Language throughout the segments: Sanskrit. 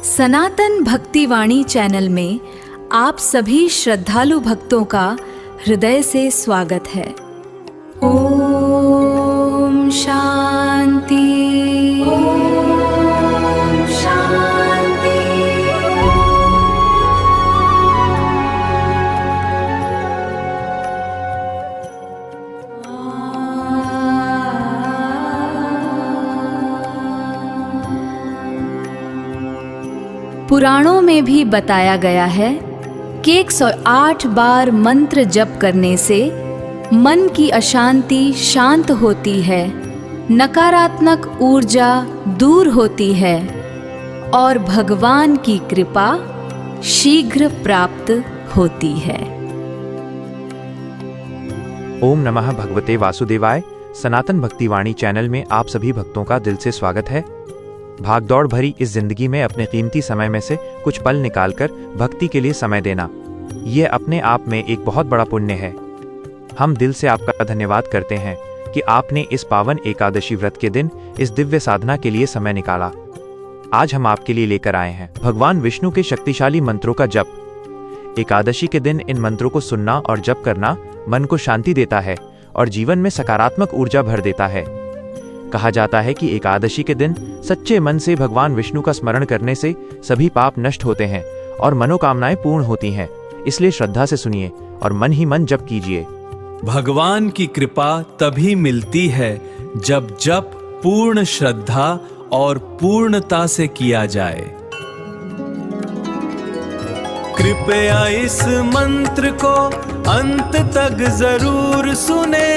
सनातन भक्तिवाणी चैनल में आप सभी श्रद्धालु भक्तों का हृदय से स्वागत है। ओम शांति। ओम शांति। पुराणों में भी बताया गया है कि 108 बार मंत्र जप करने से मन की अशांति शांत होती है, नकारात्मक ऊर्जा दूर होती है और भगवान की कृपा शीघ्र प्राप्त होती है। ओम नमः भगवते वासुदेवाय। सनातन भक्तिवाणी चैनल में आप सभी भक्तों का दिल से स्वागत है। भागदौड़ भरी इस जिंदगी में अपने कीमती समय में से कुछ पल निकालकर भक्ति के लिए समय देना, ये अपने आप में एक बहुत बड़ा पुण्य है। हम दिल से आपका धन्यवाद करते हैं कि आपने इस पावन एकादशी व्रत के दिन इस दिव्य साधना के लिए समय निकाला। आज हम आपके लिए लेकर आए हैं भगवान विष्णु के शक्तिशाली मंत्रों का जप। एकादशी के दिन इन मंत्रों को सुनना और जप करना मन को शांति देता है और जीवन में सकारात्मक ऊर्जा भर देता है। कहा जाता है कि एकादशी के दिन सच्चे मन से भगवान विष्णु का स्मरण करने से सभी पाप नष्ट होते हैं और मनोकामनाएं पूर्ण होती हैं। इसलिए श्रद्धा से सुनिए और मन ही मन जप कीजिए। भगवान की कृपा तभी मिलती है जब जप पूर्ण श्रद्धा और पूर्णता से किया जाए। कृपया इस मंत्र को अंत तक जरूर सुने,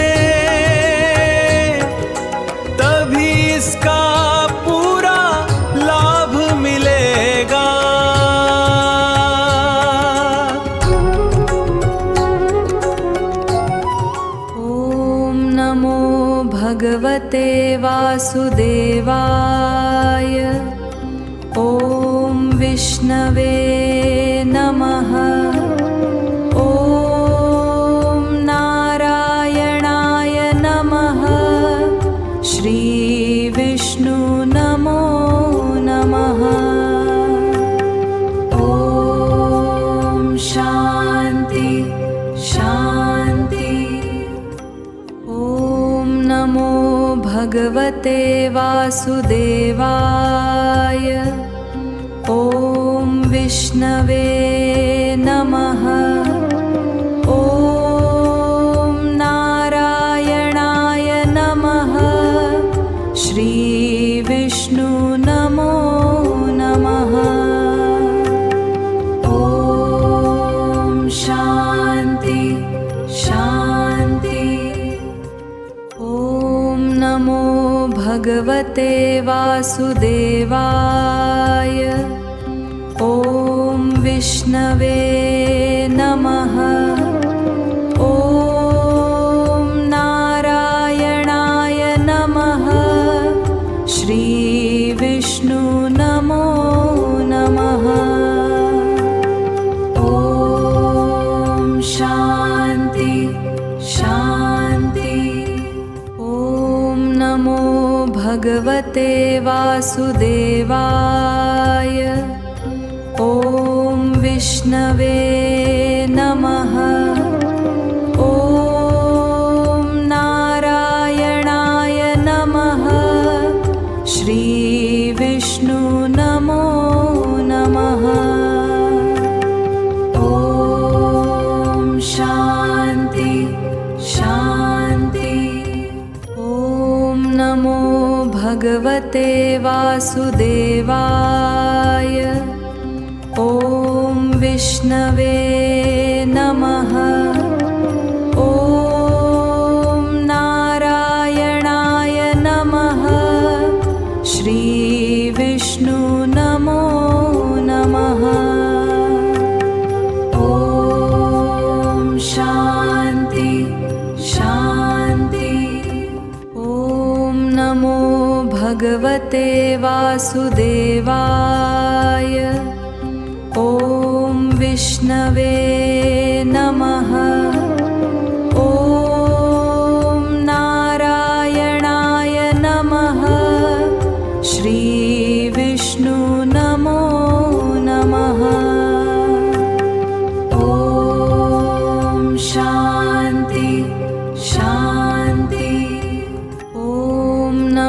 तभी इसका पूरा लाभ मिलेगा। ओम नमो भगवते वासुदेवाय। ओम विष्णवे नमः। ओम नारायणाय नमः। श्री विष्णु नमो नमः। ओम शांति शांति। ओम नमो भगवते वासुदेवाय। ओम विष्णवे नमः। ओम नारायणाय नमः। श्री विष्णु नमो नमः। ओम शांति शांति। ओम नमो भगवते वासुदेवाय। ओम विष्णवे नमः। ओम नारायणाय नमः। श्री विष्णु नमो नमः। ओम शांति शांति। ओम नमो भगवते वासुदेवाय। ओम विष्णवे नमः। ओम नारायणाय नमः। श्री विष्णु नमो नमः। ओम शांति शांति। ओम नमो भगवते वासुदेवाय। ओम विष्णवे नमः। ओम नारायणाय नमः। श्री विष्णु नमो नमः। ओम शांति शांति। ओम नमो भगवते वासुदेवाय। ओम विष्णवे नमः। ओम नारायणाय नमः। श्री विष्णु नमो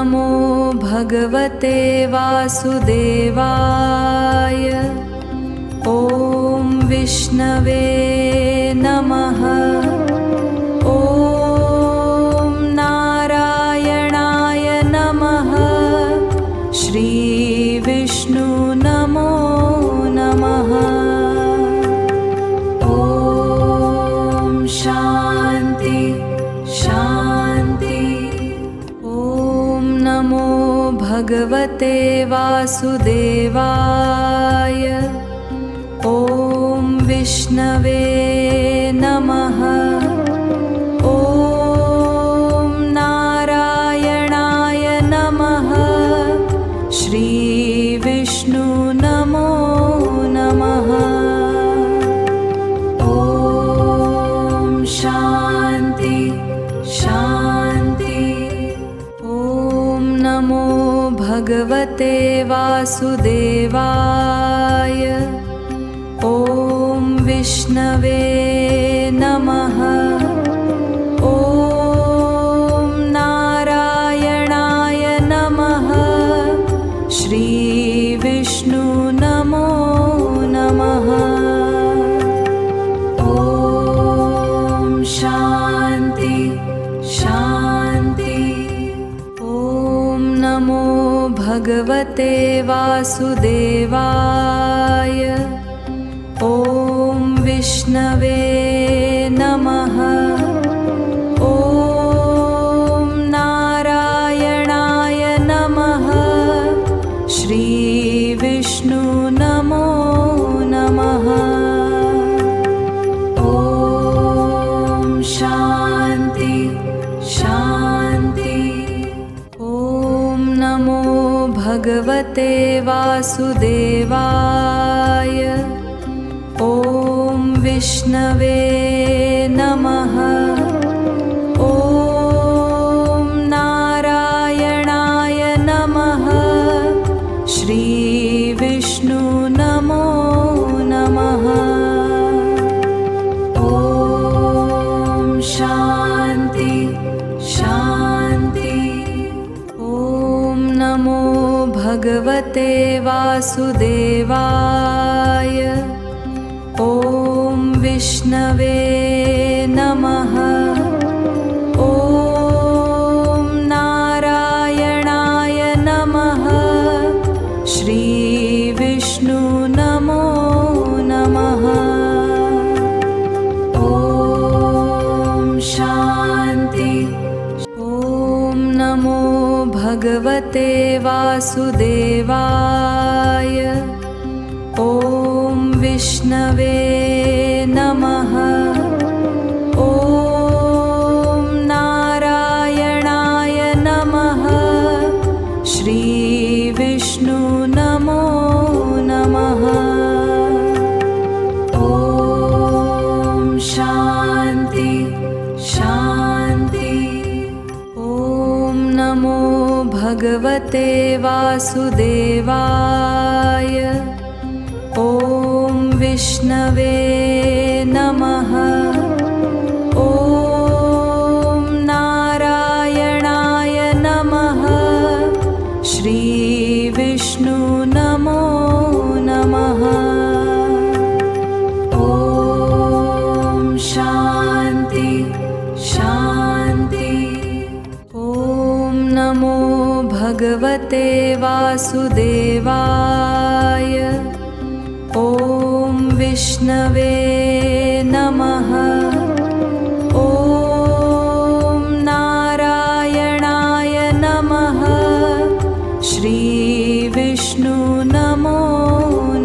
नमो भगवते वासुदेवाय। ॐ विष्णवे नमः। ॐ नारायणाय नमः। श्री विष्णु नमो नमः। ॐ शान्ति शान्ति। ॐ नमो भगवते वासुदेवाय। ॐ विष्णवे नमः। ॐ नारायणाय नमः। श्री विष्णु नमो नमः। ॐ शान्ति शान्ति। ॐ नमो भगवते वासुदेवाय। ॐ विष्णवे नमः। ॐ नारायणाय नमः। श्री विष्णु नमो नमः। ॐ शान्ति शान्ति। ॐ नमो भगवते वासुदेवाय। ॐ विष्णवे नमः। ॐ नारायणाय नमः। श्री विष्णु नमो नमः। ॐ शान्ति शान्ति। ॐ नमो भगवते वासुदेवाय। ॐ विष्णवे नमः। ॐ नारायणाय नमः। श्री विष्णु नमो नमः। ॐ शान्ति शान्ति। ॐ नमो भगवते वासुदेवाय। ॐ विष्णवे नमः। ॐ नारायणाय नमः। श्री विष्णु नमो नमः। ॐ शान्ति। ॐ नमो भगवते वासुदेवाय। ॐ विष्णवे नमः। ॐ नारायणाय नमः। श्री विष्णु नमो नमः। ॐ शान्ति शान्ति। ॐ नमो भगवते वासुदेवाय। ॐ विष्णवे नमः। ॐ नारायणाय नमः। श्री विष्णु नमो नमः। ॐ शान्ति शान्ति। ॐ नमो भगवते वासुदेवाय। ॐ विष्णवे नमः। ॐ नारायणाय नमः। श्री विष्णु नमो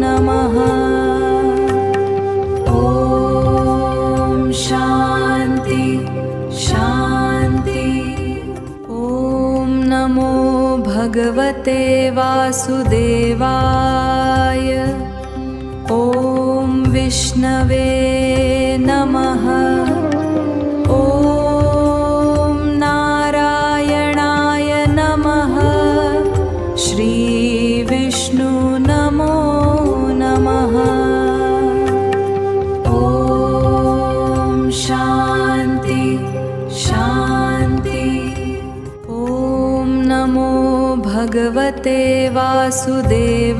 नमः। ॐ शान्ति शान्ति। ॐ नमो भगवते वासुदेवाय। ॐ विष्णवे नमः। ॐ नारायणाय नमः। श्री विष्णु नमो नमः। ॐ शान्ति शान्ति। ॐ नमो भगवते वासुदेवाय।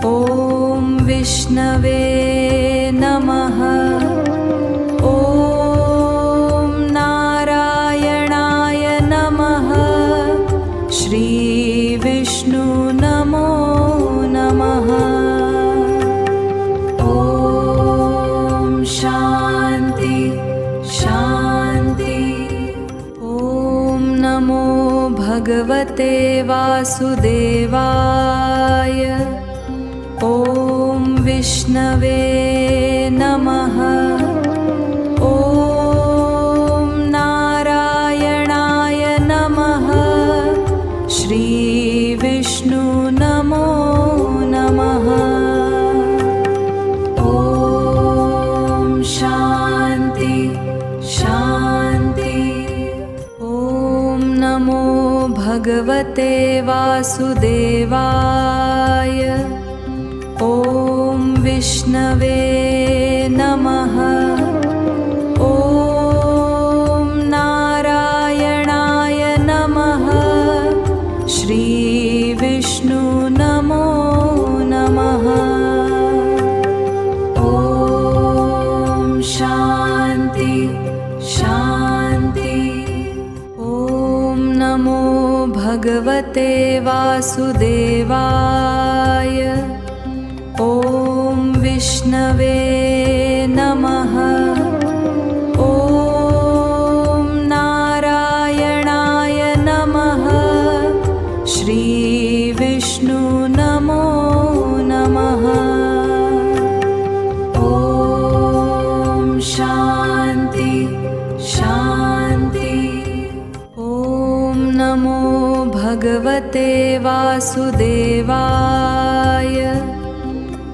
ॐ विष्णवे नमः। ॐ नारायणाय नमः। श्रीविष्णु नमो नमः। ॐ शान्ति शान्ति। ॐ नमो भगवते वासुदेवाय। ॐ विष्णवे नमः। ॐ नारायणाय नमः। श्रीविष्णु नमो नमः। ॐ शान्ति शान्ति। ॐ नमो भगवते वासुदेवाय। ॐ विष्णवे नमः। ॐ नारायणाय नमः। श्रीविष्णु नमो नमः। ॐ शान्ति शान्ति। ॐ नमो भगवते वासुदेवाय। ॐ विष्णवे नमः। ॐ नारायणाय नमः। श्रीविष्णु नमो नमः। ॐ शान्ति शान्ति। ॐ नमो भगवते वासुदेवाय।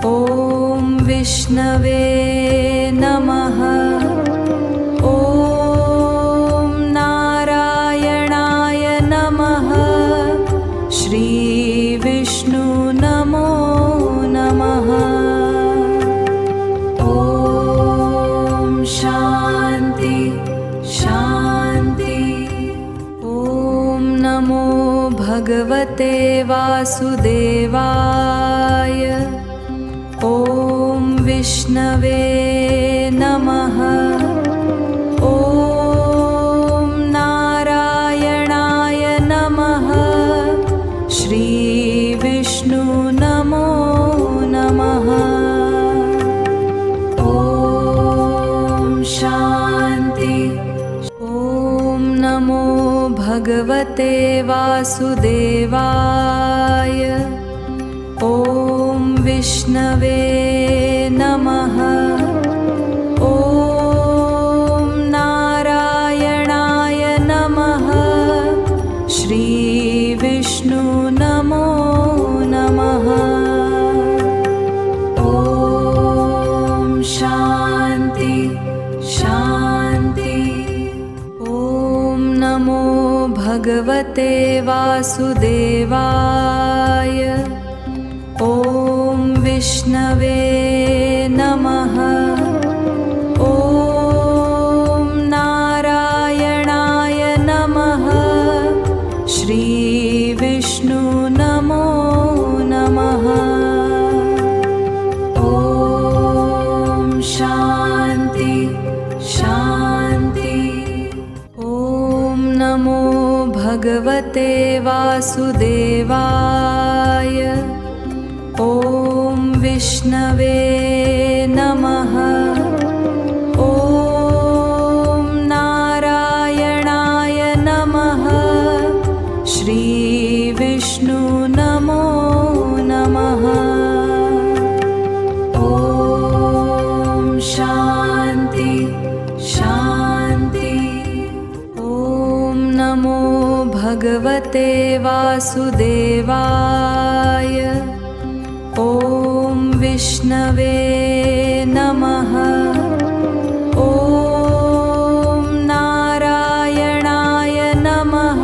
ॐ विष्णवे नमः। ॐ नारायणाय नमः। श्रीविष्णु नमो नमः। ॐ शान्ति शान्ति। ॐ नमो भगवते वासुदेवाय। ॐ विष्णवे नमः। ॐ नारायणाय नमः। श्रीविष्णु नमो नमः। ॐ शान्ति। ॐ नमो भगवते वासुदेवाय। ॐ विष्णवे नमः। ॐ नारायणाय नमः। श्रीविष्णु नमो नमः। ॐ शान्ति शान्ति। ॐ नमो भगवते वासुदेवाय। ॐ विष्णवे नमः। ॐ नारायणाय नमः। श्रीविष्णु नमो नमः। ॐ शान्ति शान्ति। ॐ नमो भगवते वासुदेवाय। ॐ विष्णवे नमः। ॐ नारायणाय नमः। श्रीविष्णु नमो नमः। ॐ शान्ति शान्ति। ॐ नमो भगवते वासुदेवाय। ॐ विष्णवे नमः। ॐ नारायणाय नमः।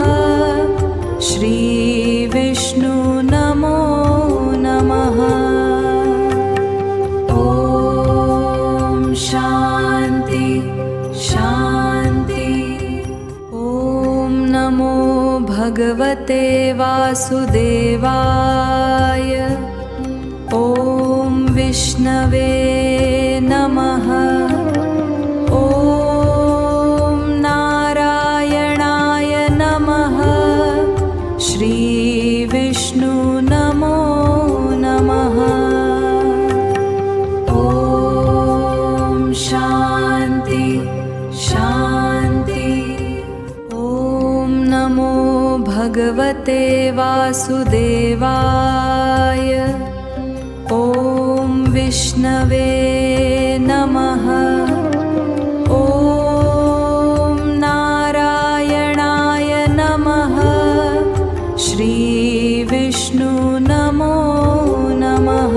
श्रीविष्णु नमो नमः। ॐ शान्ति शान्ति। ॐ नमो भगवते वासुदेवाय। ॐ विष्णवे नमः। ॐ नारायणाय नमः। श्रीविष्णु नमो नमः। ॐ शान्ति शान्ति। ॐ नमो भगवते वासुदेवाय। ॐ विष्णवे नमः। ॐ नारायणाय नमः। श्रीविष्णु नमो नमः।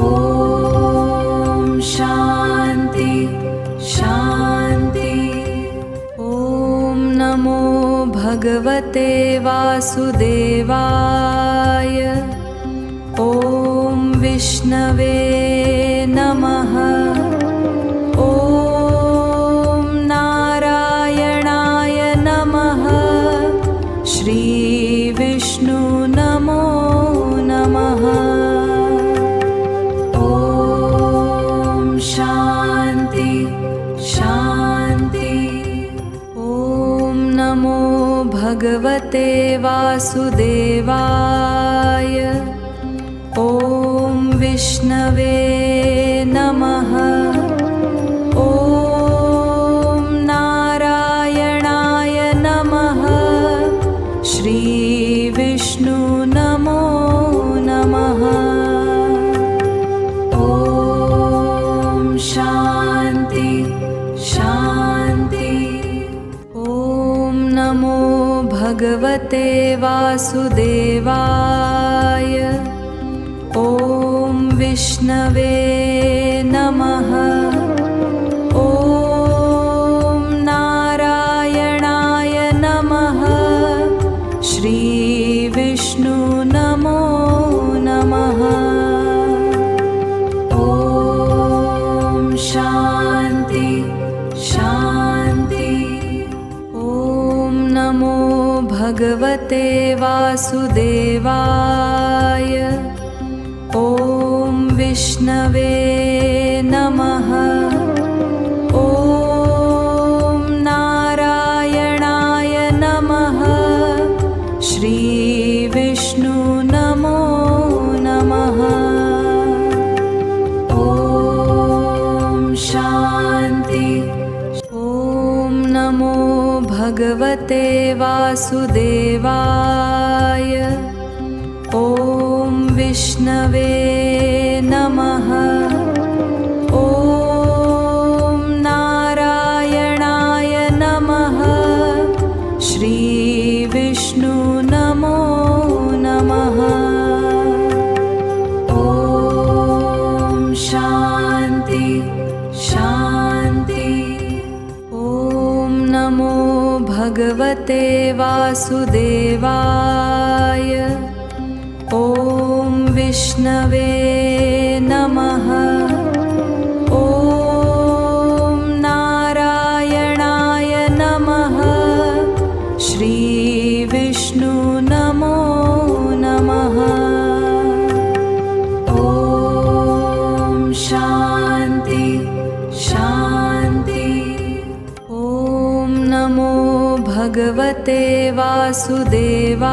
ॐ शान्ति शान्ति। ॐ नमो भगवते वासुदेवाय। ॐ विष्णवे नमः। ॐ नारायणाय नमः। श्रीविष्णु नमो नमः। ॐ शान्ति शान्ति। ॐ नमो भगवते वासुदेवाय। ॐ विष्णवे नमः। ॐ नारायणाय नमः। श्रीविष्णु नमो नमः। ॐ शान्ति शान्ति। ॐ नमो भगवते वासुदेवाय। ॐ विष्णवे नमः। ॐ नारायणाय नमः। श्रीविष्णु नमो नमः। ॐ शान्ति शान्ति। ॐ नमो भगवते वासुदेवाय। ॐ विष्णवे नमः। ॐ नारायणाय नमः। श्रीविष्णु नमो नमः। ॐ शान्ति। ॐ नमो भगवते वासुदेवाय। ॐ विष्णवे नमः। ॐ नारायणाय नमः। श्रीविष्णु नमो नमः। ॐ शान्ति शान्ति। ॐ नमो भगवते वासुदेवाय। ॐ विष्णवे नमः। ॐ नारायणाय नमः। श्रीविष्णु नमो नमः। ॐ शान्ति शान्ति। ॐ नमो भगवते वासुदेवाय।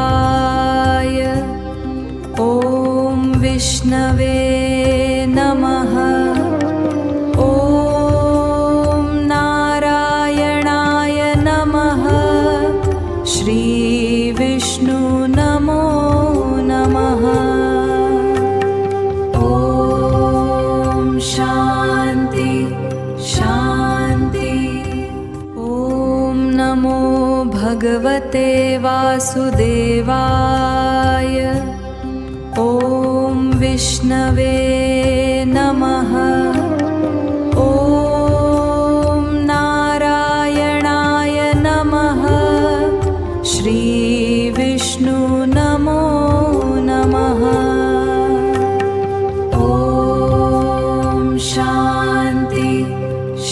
ॐ विष्णवे नमः। ॐ नारायणाय नमः। श्रीविष्णु नमो नमः। ॐ शान्ति शान्ति। ॐ नमो भगवते वासुदेवाय। ॐ विष्णवे नमः। ॐ नारायणाय नमः। श्रीविष्णु नमो नमः। ॐ शान्ति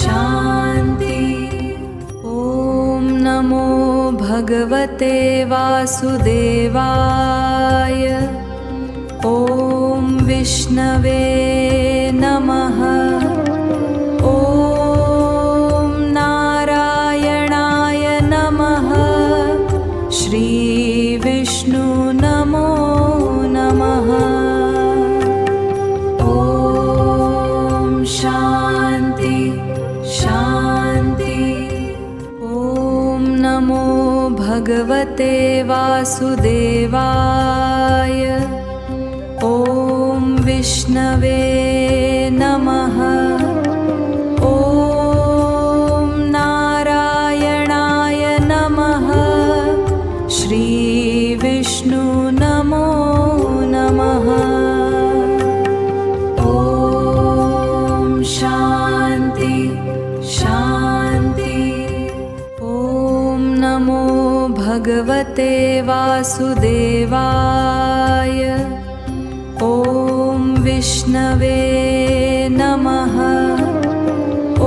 शान्ति। ॐ नमो भगवते वासुदेवाय। ॐ विष्णवे नमः। ॐ नारायणाय नमः। श्री विष्णु नमो नमः। ॐ शान्ति शान्ति। ॐ नमो भगवते वासुदेवाय। ॐ विष्णवे नमः। ॐ नारायणाय नमः। श्री विष्णु नमो नमः। ॐ शान्ति शान्ति। ॐ नमो भगवते वासुदेवाय। ॐ विष्णवे नमः।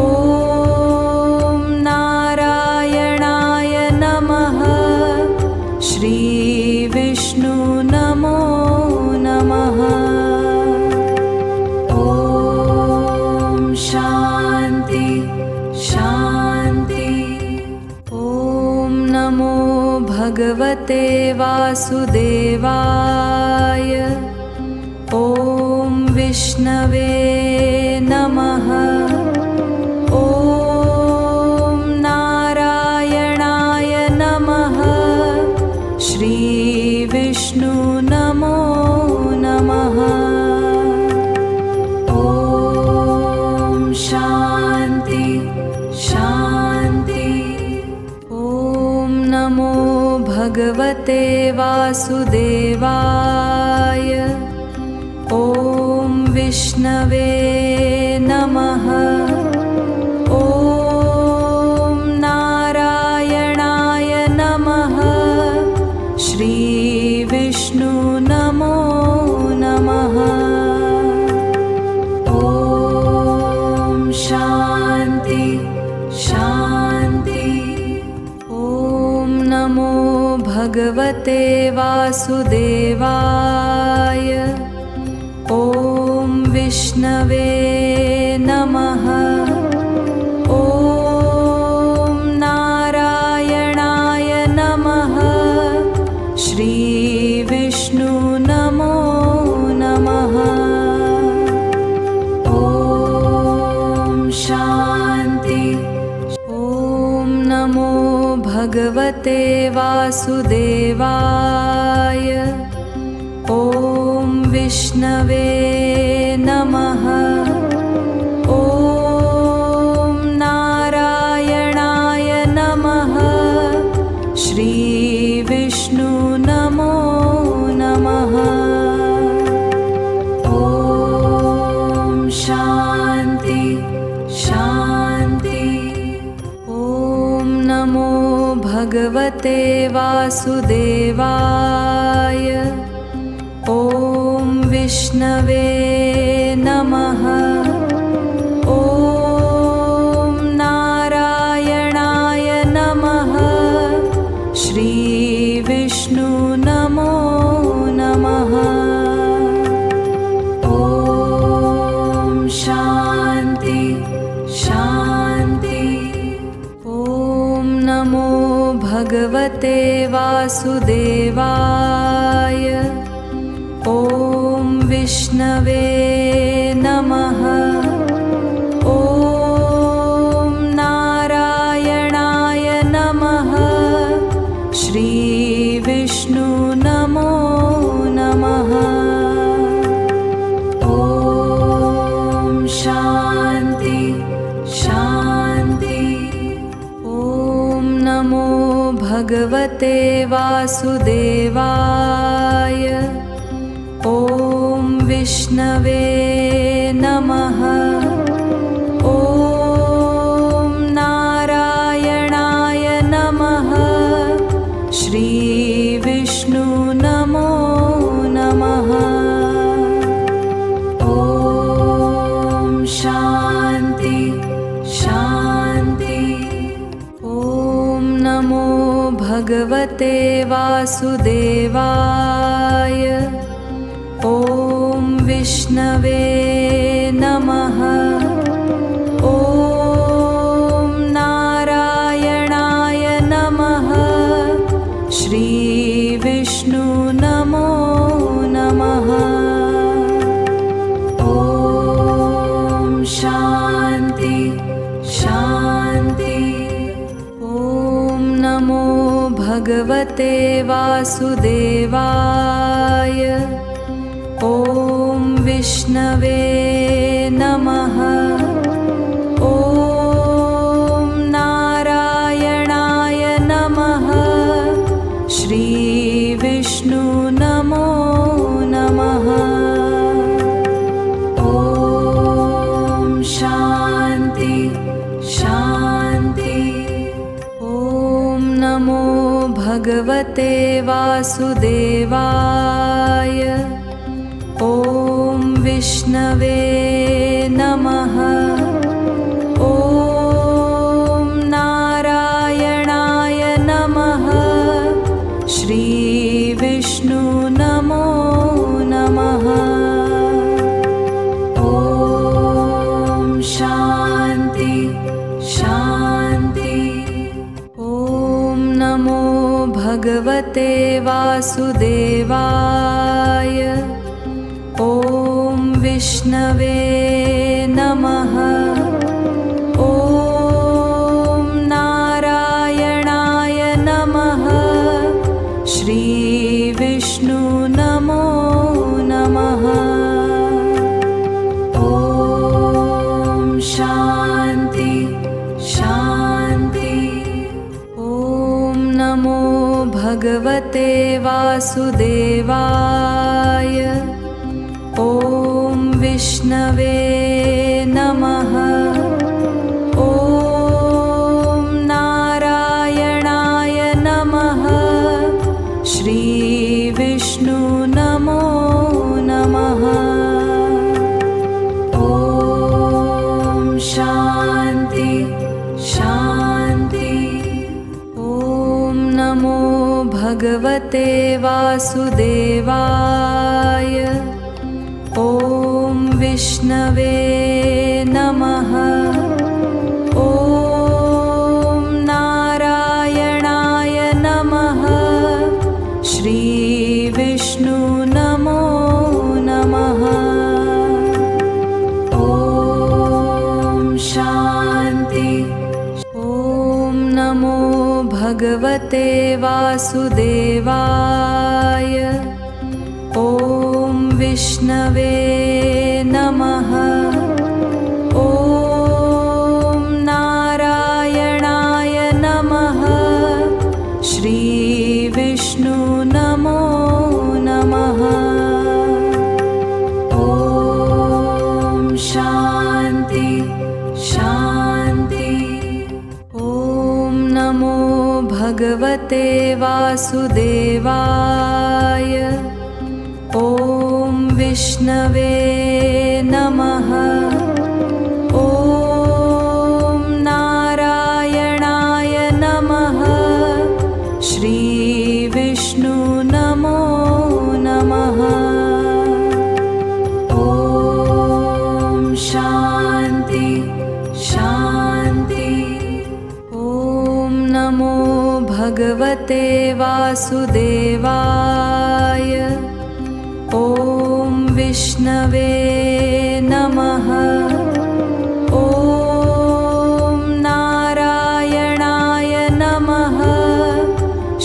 ॐ नारायणाय नमः। श्री विष्णु नमो नमः। ॐ शान्ति शान्ति। ॐ नमो भगवते वासुदेवाय। ॐ विष्णवे नमः। ॐ नारायणाय नमः। श्री विष्णु नमो नमः। ॐ शान्ति शान्ति। ॐ नमो भगवते वासुदेवाय। ॐ विष्णवे नमः। ॐ नारायणाय नमः। श्री विष्णु नमो नमः। ॐ शान्ति शान्ति। ॐ नमो भगवते वासुदेवाय। ॐ विष्णवे नमः। ॐ नारायणाय नमः। श्री विष्णु नमो नमः। ॐ शान्ति। ॐ नमो भगवते वासुदेवाय। ॐ विष्णवे नमः। ॐ नारायणाय नमः। श्री विष्णु नमो नमः। ॐ शान्ति शान्ति। ॐ नमो भगवते वासुदेवाय। ॐ विष्णवे नमः। ॐ नारायणाय नमः। श्री विष्णु नमो नमः। ॐ शान्ति शान्ति। ॐ नमो भगवते वासुदेवाय। ॐ विष्णवे नमः। ॐ नारायणाय नमः। श्री विष्णु नमो नमः। ॐ शान्ति शान्ति। ॐ नमो भगवते वासुदेवाय। ॐ विष्णवे नमः। ॐ नारायणाय नमः। श्री विष्णु नमो नमः। ॐ शान्ति शान्ति। ॐ नमो भगवते वासुदेवाय। ॐ विष्णवे नमः। ॐ नारायणाय नमः। श्रीविष्णु नमो नमः। ॐ शान्ति शान्ति। ॐ नमो भगवते वासुदेवाय। ॐ विष्णवे नमः। ॐ नारायणाय नमः। श्रीविष्णु नमो नमः। ॐ शान्ति शान्ति। ॐ नमो भगवते वासुदेवाय। ॐ विष्णवे नमः। ॐ नारायणाय नमः। श्रीविष्णु नमो नमः। ॐ शान्ति शान्ति। ॐ नमो भगवते वासुदेवाय। ॐ विष्णवे नमः। ॐ नारायणाय नमः। श्रीविष्णु नमो नमः। ॐ शान्ति शान्ति। ॐ नमो भगवते वासुदेवाय। ॐ विष्णवे नमः। ॐ नारायणाय नमः। श्रीविष्णु नमो नमः। ॐ शान्ति शान्ति। ॐ नमो भगवते वासुदेवाय। ॐ विष्णवे नमः। ॐ नारायणाय नमः। श्रीविष्णु नमो नमः। ॐ शान्ति। ॐ नमो भगवते वासुदेवाय। ॐ विष्णवे नमः। ॐ नारायणाय नमः। श्रीविष्णु नमो नमः। ॐ शान्ति शान्ति। ॐ नमो भगवते वासुदेवाय। ॐ विष्णवे नमः। ॐ नारायणाय नमः। श्रीविष्णु नमो नमः। ॐ शान्ति शान्ति। ॐ नमो भगवते वासुदेवाय। ॐ विष्णवे नमः। ॐ नारायणाय नमः।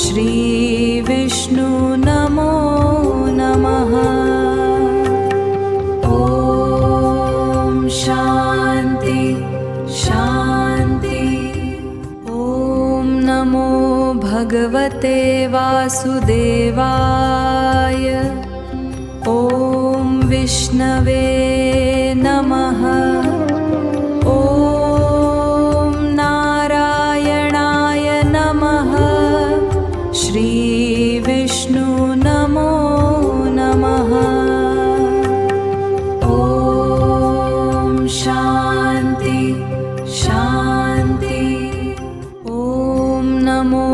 श्रीविष्णु नमो नमः। ॐ शान्ति शान्ति। ॐ नमो भगवते वासुदेवाय। ॐ विष्णवे नमः। ॐ नारायणाय नमः। श्रीविष्णु नमो नमः। ॐ शान्ति शान्ति। ॐ नमो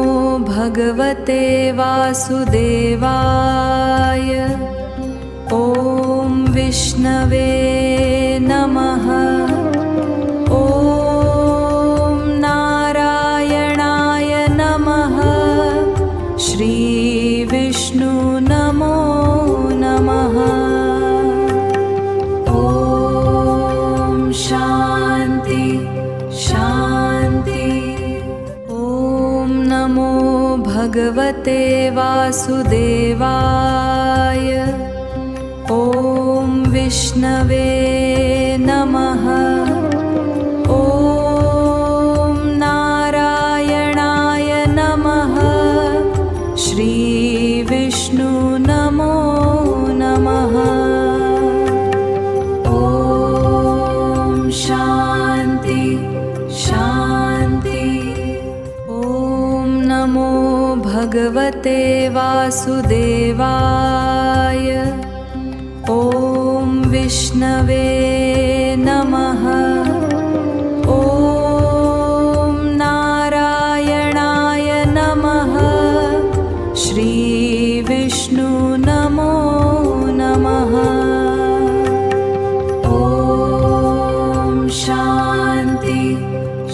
भगवते भगवते वासुदेवाय। ॐ विष्णवे नमः। ॐ नारायणाय नमः। श्री विष्णु नमो नमः। ॐ शान्ति शान्ति। ॐ नमो भगवते वासुदेवाय। ॐ विष्णवे नमः। ॐ नारायणाय नमः। श्री विष्णु नमो नमः। ॐ शान्ति शान्ति। ॐ नमो भगवते वासुदेवाय। ॐ विष्णवे नमः। ॐ नारायणाय नमः। श्री विष्णु नमो नमः। ॐ शान्ति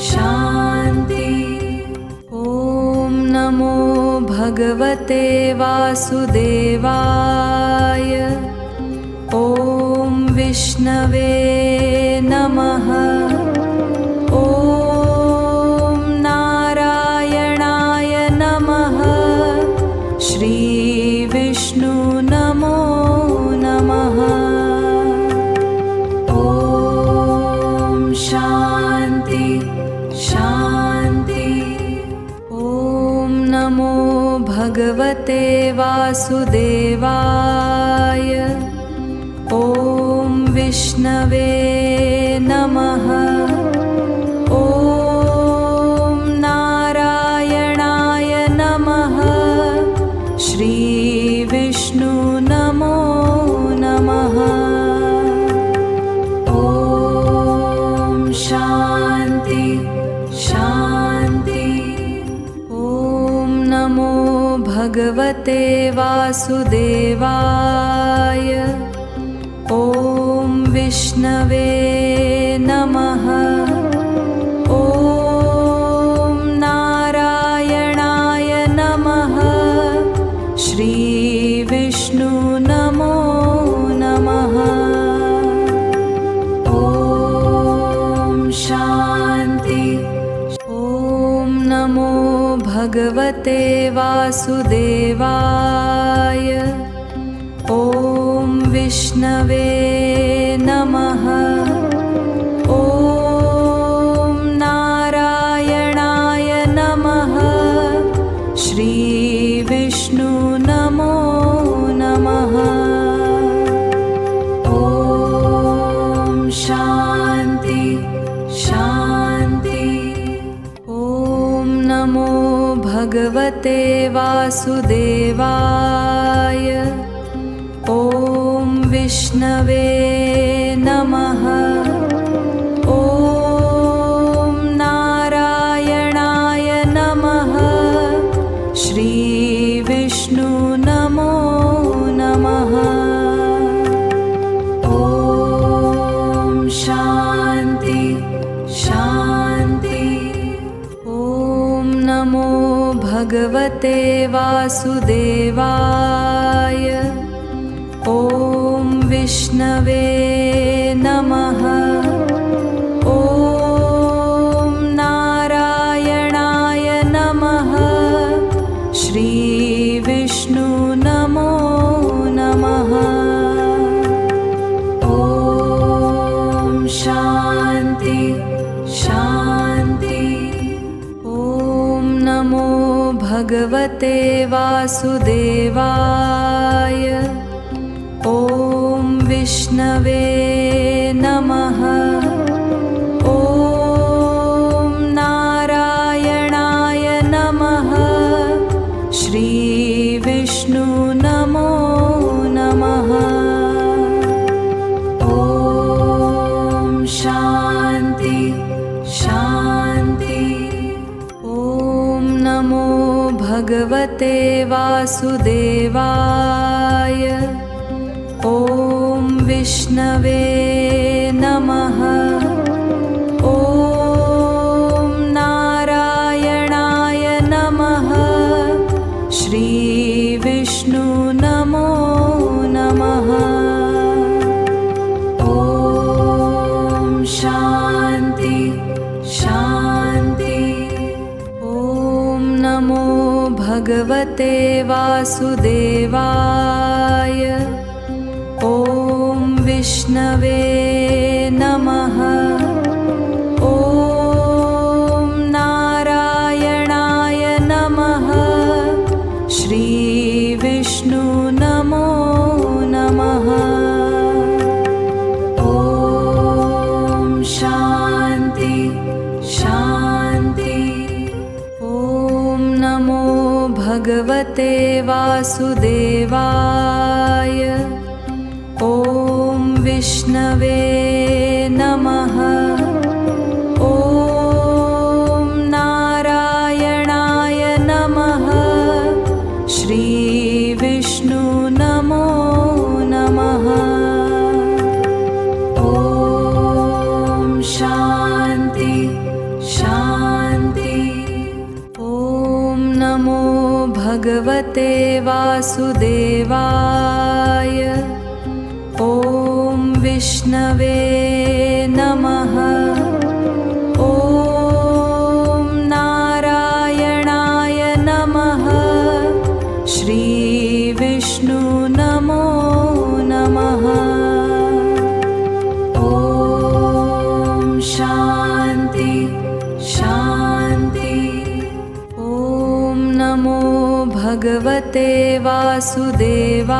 शान्ति। ॐ नमो भगवते वासुदेवाय। ॐ विष्णवे नमः। ॐ नारायणाय नमः। श्री विष्णु नमो नमः। ॐ शान्ति शान्ति। ॐ नमो भगवते वासुदेवाय। ॐ विष्णवे नमः। ॐ नारायणाय नमः। श्री विष्णु नमो नमः। ॐ शान्ति शान्ति। ॐ नमो भगवते वासुदेवाय। ॐ विष्णवे नमः। ॐ नारायणाय नमः। श्री विष्णु नमो नमः। ॐ शान्ति। ॐ नमो भगवते वासुदेवाय। ॐ विष्णवे नमः। ॐ नारायणाय नमः। श्री विष्णु नमो नमः। ॐ शान्ति शान्ति। ॐ नमो भगवते वासुदेवाय। ॐ विष्णवे नमः। ॐ नारायणाय नमः। श्री विष्णु नमो नमः। ॐ शान्ति शान्ति। ॐ नमो भगवते वासुदेवाय। ॐ विष्णवे नमः। ॐ नारायणाय नमः। श्री विष्णु नमो नमः। ॐ शान्ति शान्ति। ॐ नमो भगवते वासुदेवाय। ॐ विष्णवे नमः। ॐ नारायणाय नमः। श्री विष्णु नमो नमः। ॐ शान्ति शान्ति। ॐ नमो भगवते भगवते वासुदेवाय। ॐ विष्णवे नमः। ॐ नारायणाय नमः। श्री विष्णु नमो नमः। ॐ शान्ति शान्ति। ॐ नमो भगवते वासुदेवाय। ॐ विष्णवे नमः। ॐ नारायणाय नमः। श्री विष्णु नमो नमः। ॐ शान्ति शान्ति। ॐ नमो भगवते वासुदेवाय। ॐ विष्णवे नमः। ॐ नारायणाय नमः। श्री विष्णु नमो नमः। ॐ शान्ति शान्ति। ॐ नमो भगवते वासुदेवाय। ॐ विष्णवे नमः। ॐ नारायणाय नमः। श्री विष्णु नमो नमः। ॐ शान्ति शान्ति। ॐ नमो भगवते वासुदेवाय।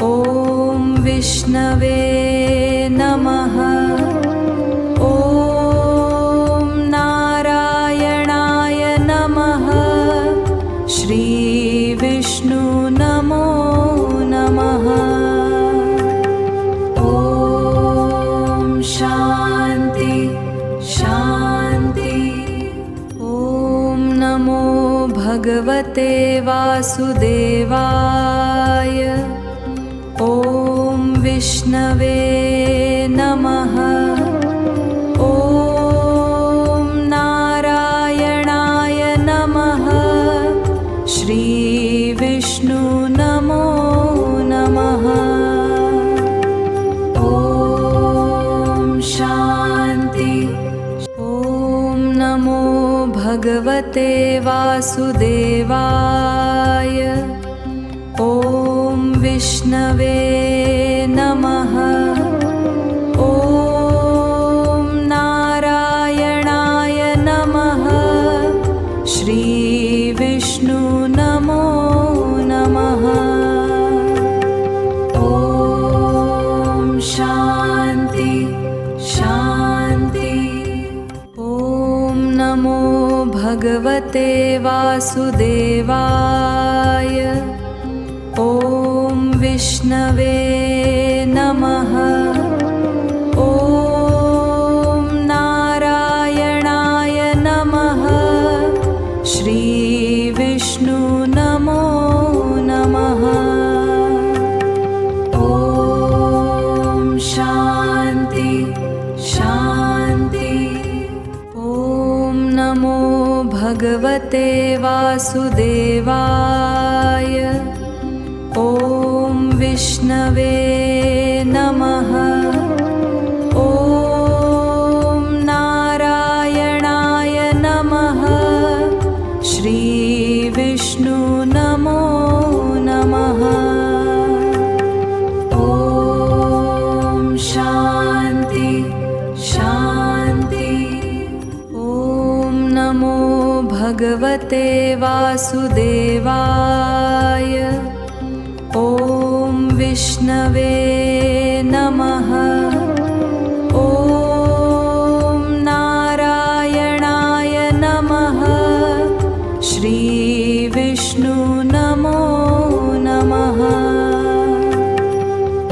ॐ विष्णवे नमः। ॐ नारायणाय नमः। श्री विष्णु नमो नमः। ॐ शान्ति शान्ति। ॐ नमो भगवते वासुदेवाय। ॐ विष्णवे नमः। ॐ नारायणाय नमः। श्री विष्णु नमो नमः। ॐ शान्ति। ॐ नमो भगवते वासुदेवाय। ॐ विष्णवे नमः। ॐ नारायणाय नमः। श्री विष्णु नमो नमः। ॐ शान्ति शान्ति। ॐ नमो भगवते वासुदेवाय। ॐ विष्णवे नमः। ॐ नारायणाय नमः। श्री विष्णु नमो नमः। ॐ शान्ति शान्ति। ॐ नमो भगवते वासुदेवाय। ॐ विष्णवे नमः। ॐ नारायणाय नमः। श्री विष्णु नमो नमः। ॐ शान्ति शान्ति। ॐ नमो भगवते वासुदेवाय। ॐ विष्णवे नमः। ॐ नारायणाय नमः। श्री विष्णु नमो नमः।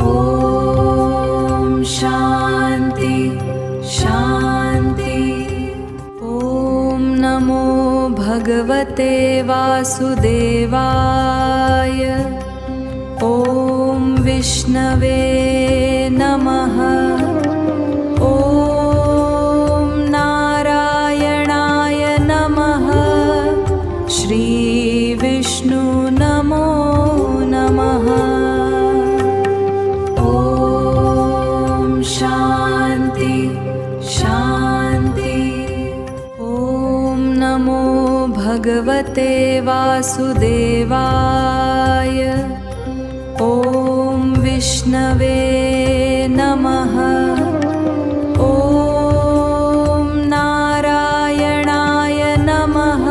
ॐ शान्ति शान्ति। ॐ नमो भगवते भगवते वासुदेवाय। ॐ विष्णवे नमः। ॐ नारायणाय नमः। श्री विष्णु नमो नमः। ॐ शान्ति शान्ति। ॐ नमो भगवते वासुदेवाय। ॐ विष्णवे नमः। ॐ नारायणाय नमः।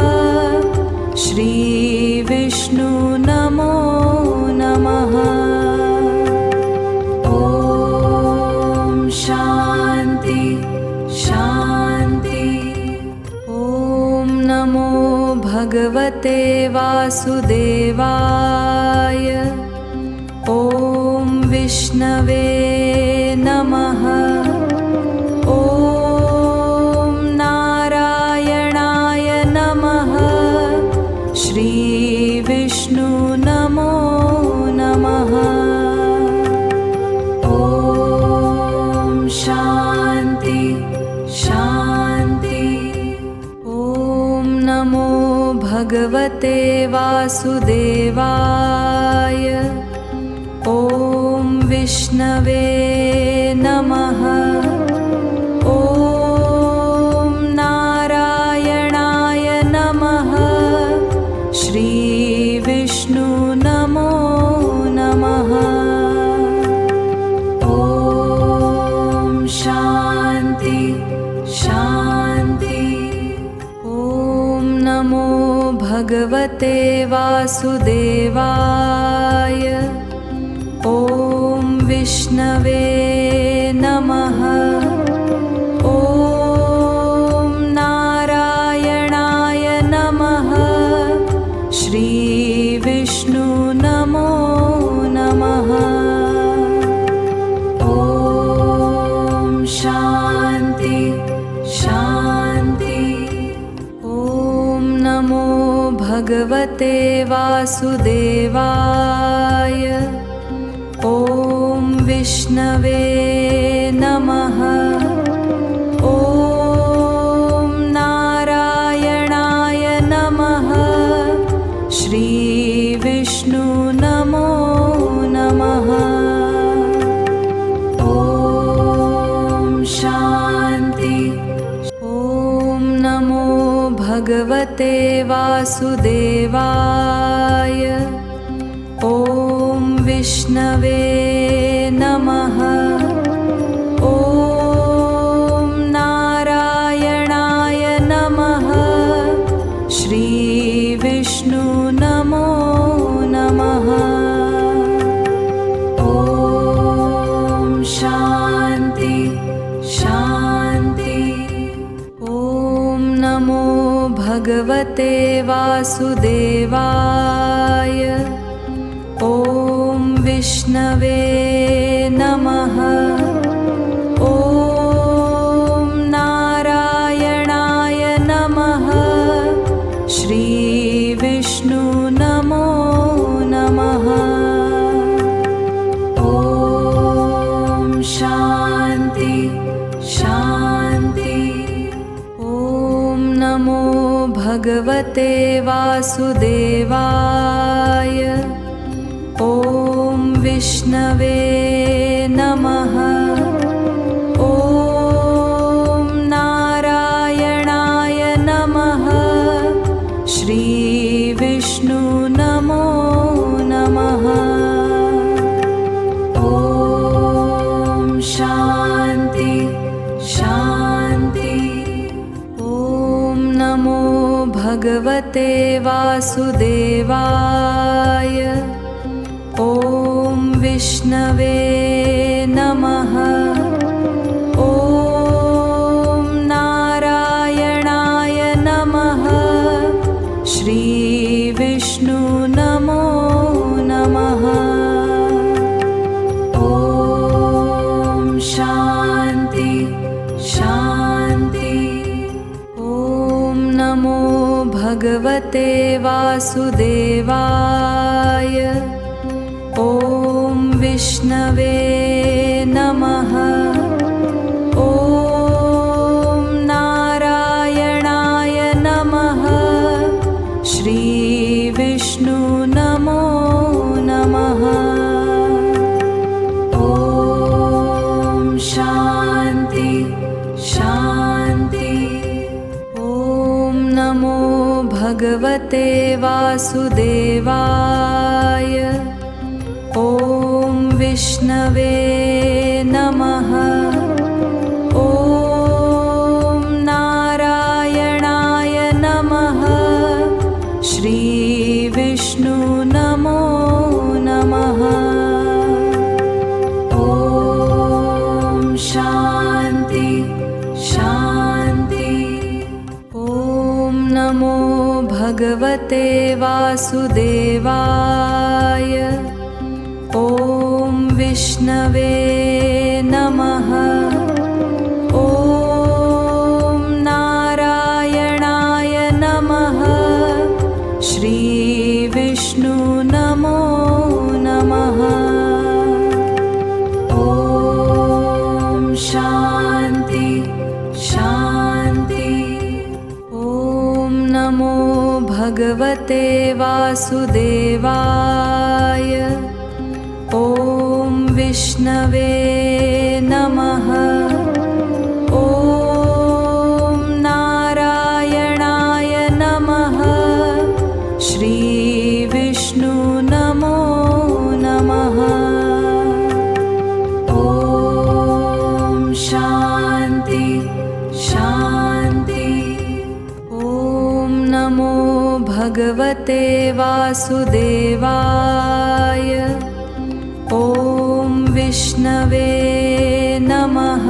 श्री विष्णु नमो नमः। ॐ शान्ति शान्ति। ॐ नमो भगवते वासुदेवाय। ॐ विष्णवे नमः। ॐ नारायणाय नमः। श्री विष्णु नमो नमः। ॐ शान्ति शान्ति। ॐ नमो भगवते वासुदेवाय। ॐ विष्णवे नमः। ॐ नारायणाय नमः। श्री विष्णु नमो नमः। ॐ शान्ति शान्ति। ॐ नमो भगवते वासुदेवाय। ॐ विष्णवे नमः। ॐ नारायणाय नमः। श्री विष्णु नमो नमः। ॐ शान्ति शान्ति। ॐ नमो भगवते वासुदेवाय। ॐ विष्णवे नमः। ॐ नारायणाय नमः। श्री विष्णु नमो नमः। ॐ शान्ति। ॐ नमो भगवते वासुदेवाय। ॐ विष्णवे नमः। ॐ नारायणाय नमः। श्री विष्णु नमो नमः। ॐ शान्ति शान्ति। ॐ नमो भगवते वासुदेवाय। ॐ विष्णवे नमः। ॐ नारायणाय नमः। श्री विष्णु नमो नमः। ॐ शान्ति शान्ति। ॐ नमो भगवते वासुदेवाय। ॐ विष्णवे नमः। ॐ नारायणाय नमः। श्री विष्णु नमो नमः। ॐ शान्ति शान्ति। ॐ नमो भगवते वासुदेवाय। ॐ विष्णवे नमः। ॐ नारायणाय नमः। श्री विष्णु नमो नमः। ॐ शान्ति शान्ति। ॐ नमो भगवते भगवते वासुदेवाय। ॐ विष्णवे नमः। ॐ नारायणाय नमः। श्रीविष्णु नमो नमः। ॐ शान्ति शान्ति। ॐ नमो भगवते वासुदेवाय। ॐ विष्णवे नमः। ॐ नारायणाय नमः। श्रीविष्णु नमो नमः। ॐ शान्ति शान्ति। ॐ नमो भगवते वासुदेवाय। ॐ विष्णवे नमः। ॐ नारायणाय नमः। श्रीविष्णु नमो नमः। ॐ शान्ति शान्ति। ॐ नमो भगवते वासुदेवाय। ॐ विष्णवे नमः। ॐ नारायणाय नमः। श्रीविष्णु नमो नमः। ॐ शान्ति शान्ति। ॐ नमो भगवते वासुदेवाय। ॐ विष्णवे नमः।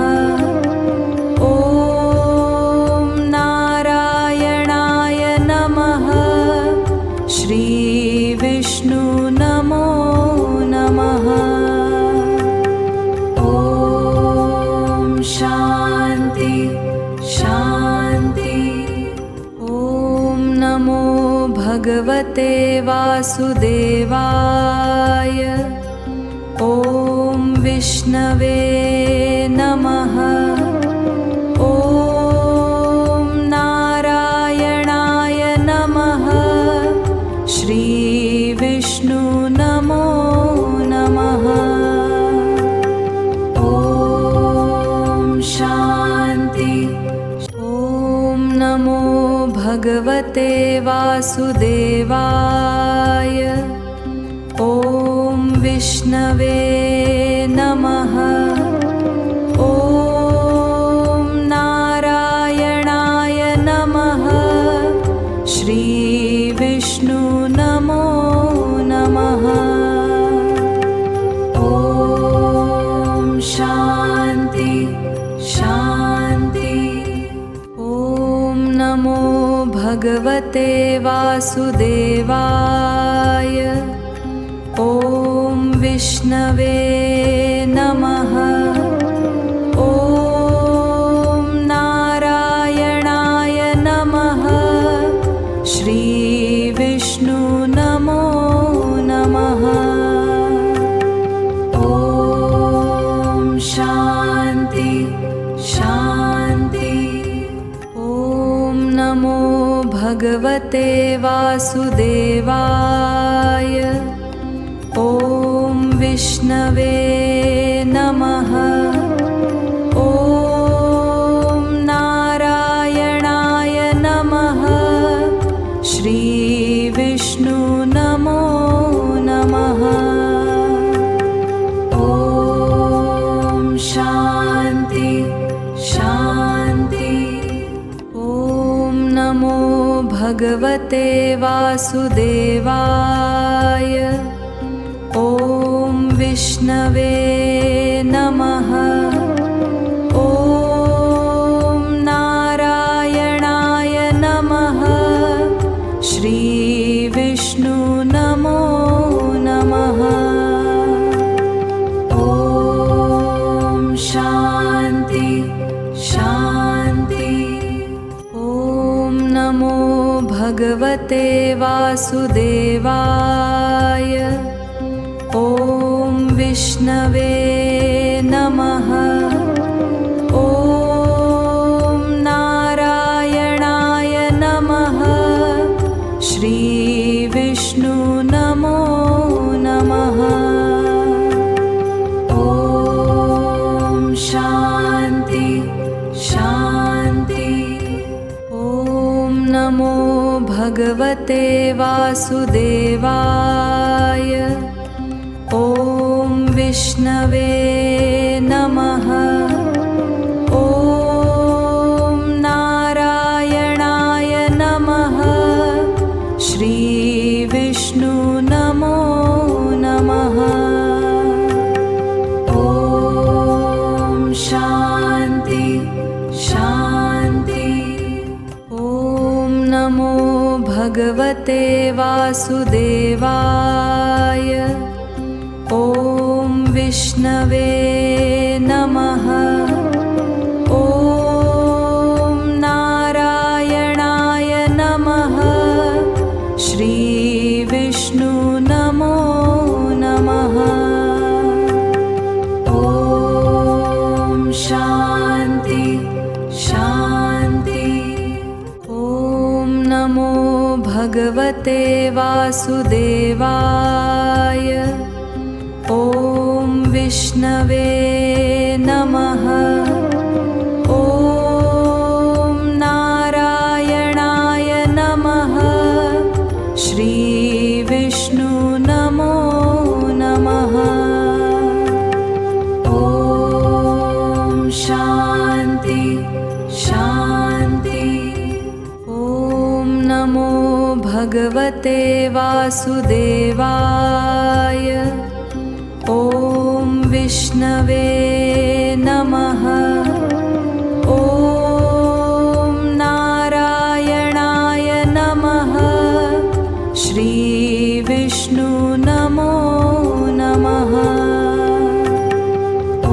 ॐ नारायणाय नमः। श्रीविष्णु नमो नमः। ॐ शान्ति शान्ति। ॐ नमो भगवते वासुदेवाय। ॐ विष्णवे नमः। ॐ नारायणाय नमः। श्रीविष्णु नमो नमः। ॐ शान्ति। ॐ नमो भगवते वासुदेवाय। ॐ विष्णवे नमः। ॐ नारायणाय नमः। श्रीविष्णु नमो नमः। ॐ शान्ति शान्ति। ॐ नमो भगवते वासुदेवाय। ॐ विष्णवे नमः। ॐ नारायणाय नमः। श्रीविष्णु नमो नमः। ॐ शान्ति शान्ति। ॐ नमो भगवते वासुदेवाय। ॐ विष्णवे नमः। ॐ नारायणाय नमः। श्रीविष्णु नमो नमः। ॐ शान्ति शान्ति। ॐ नमो भगवते वासुदेवाय। ॐ विष्णवे नमः। ॐ नारायणाय नमः। श्रीविष्णु नमो नमः। ॐ शान्ति शान्ति। ॐ नमो भगवते भगवते वासुदेवाय। ॐ विष्णवे नमः। ॐ नारायणाय नमः। श्री विष्णु नमो नमः। ॐ शान्ति शान्ति। ॐ नमो भगवते वासुदेवाय। ॐ विष्णवे नमः। ॐ नारायणाय नमः। श्री विष्णु नमो नमः। ॐ शान्ति शान्ति। ॐ नमो भगवते वासुदेवाय। ॐ विष्णवे नमः। ॐ नारायणाय नमः। श्री विष्णु नमो नमः। ॐ शान्ति शान्ति। ॐ नमो भगवते वासुदेवाय। ॐ विष्णवे नमः। ॐ नारायणाय नमः। श्री विष्णु नमो नमः। ॐ शान्ति शान्ति। ॐ नमो भगवते वासुदेवाय। ॐ विष्णवे नमः। ॐ नारायणाय नमः। श्री विष्णु नमो नमः।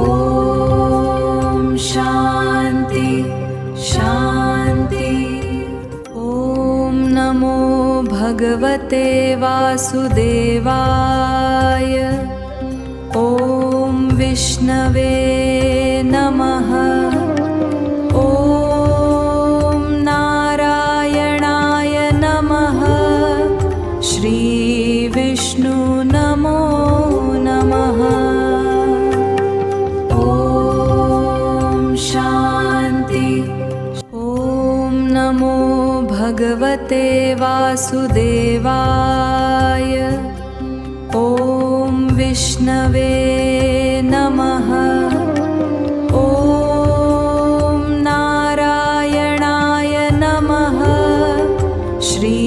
ॐ शान्ति शान्ति। ॐ नमो भगवते वासुदेवाय। ॐ विष्णवे नमः। ॐ नारायणाय नमः। श्री विष्णु नमो नमः। ॐ शान्ति। ॐ नमो भगवते वासुदेवाय। ॐ विष्णवे नमः। ॐ नारायणाय नमः। श्री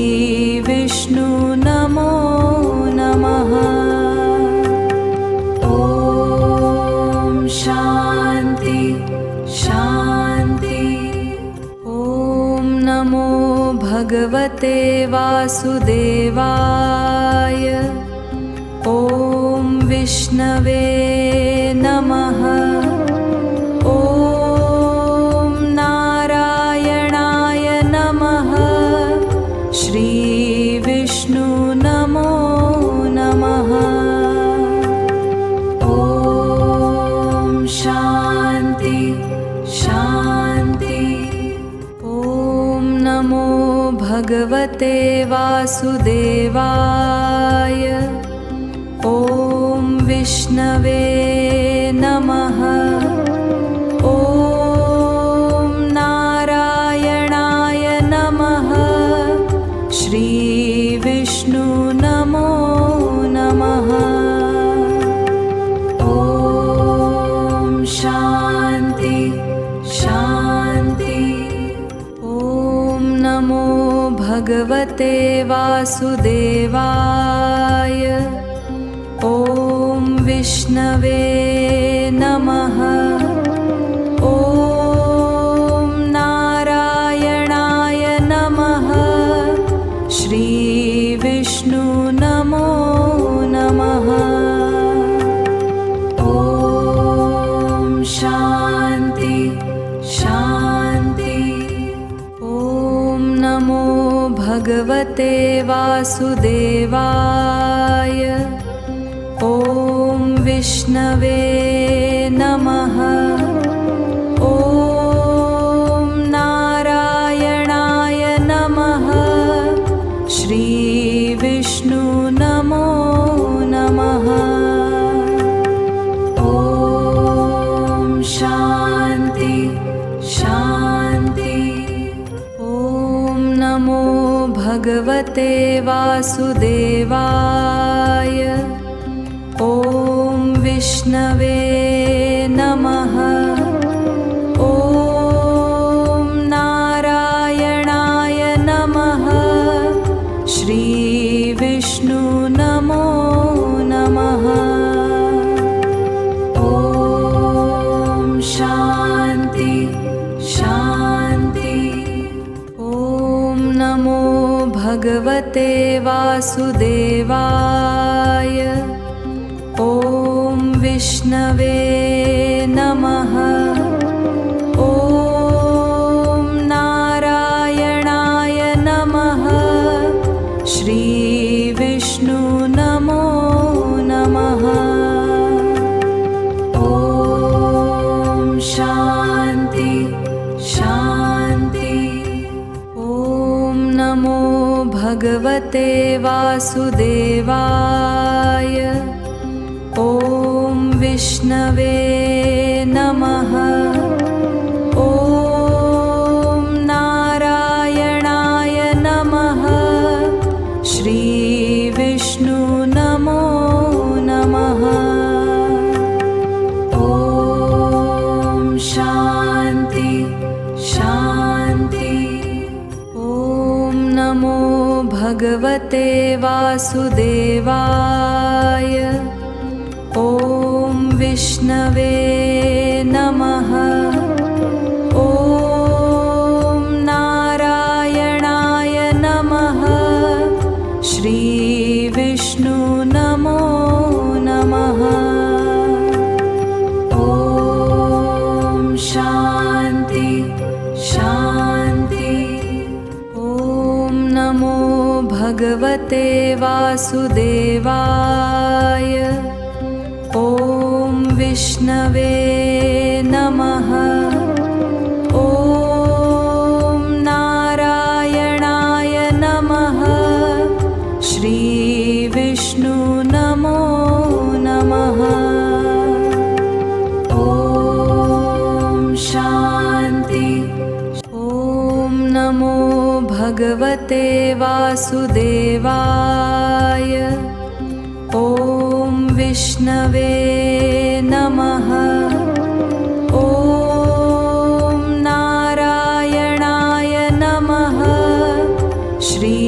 विष्णु नमो नमः। ॐ शान्ति शान्ति। ॐ नमो भगवते वासुदेवाय। ॐ विष्णवे नमः। ॐ नारायणाय नमः। श्री विष्णु नमो नमः। ॐ शान्ति शान्ति। ॐ नमो भगवते वासुदेवाय। ॐ विष्णवे नमः। ॐ नारायणाय नमः। श्री विष्णु नमो नमः। ॐ शान्ति शान्ति। ॐ नमो भगवते वासुदेवाय। ॐ विष्णवे नमः। ॐ नारायणाय नमः। श्री विष्णु नमो नमः। ॐ शान्ति शान्ति। ॐ नमो भगवते भगवते वासुदेवाय। ॐ विष्णवे नमः। ॐ नारायणाय नमः। श्री विष्णु नमो नमः। ॐ शान्ति शान्ति। ॐ नमो भगवते वासुदेवाय। ॐ विष्णवे नमः। ॐ नारायणाय नमः। श्री विष्णु नमो नमः। ॐ शान्ति शान्ति। ॐ नमो भगवते वासुदेवाय। ॐ विष्णवे नमः। ॐ नारायणाय नमः। श्री विष्णु नमो नमः। ॐ शान्ति शान्ति। ॐ नमो भगवते वासुदेवाय। ॐ विष्णवे नमः। ॐ नारायणाय नमः। श्री विष्णु नमो नमः। ॐ शान्ति शान्ति। ॐ नमो भगवते वासुदेवाय। ॐ विष्णवे नमः। ॐ नारायणाय नमः। श्री विष्णु नमो नमः। ॐ शान्ति शान्ति। ॐ नमो भगवते वासुदेवाय। ॐ विष्णवे नमः। ॐ नारायणाय नमः। श्री विष्णु नमो नमः। ॐ शान्ति। ॐ नमो भगवते वासुदेवाय। ॐ विष्णवे नमः। ॐ नारायणाय नमः। श्री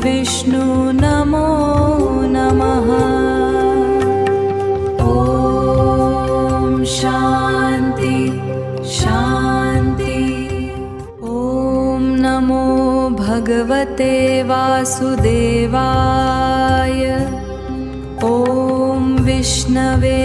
विष्णु नमो नमः। ॐ शान्ति शान्ति। ॐ नमो भगवते वासुदेवाय। ॐ विष्णवे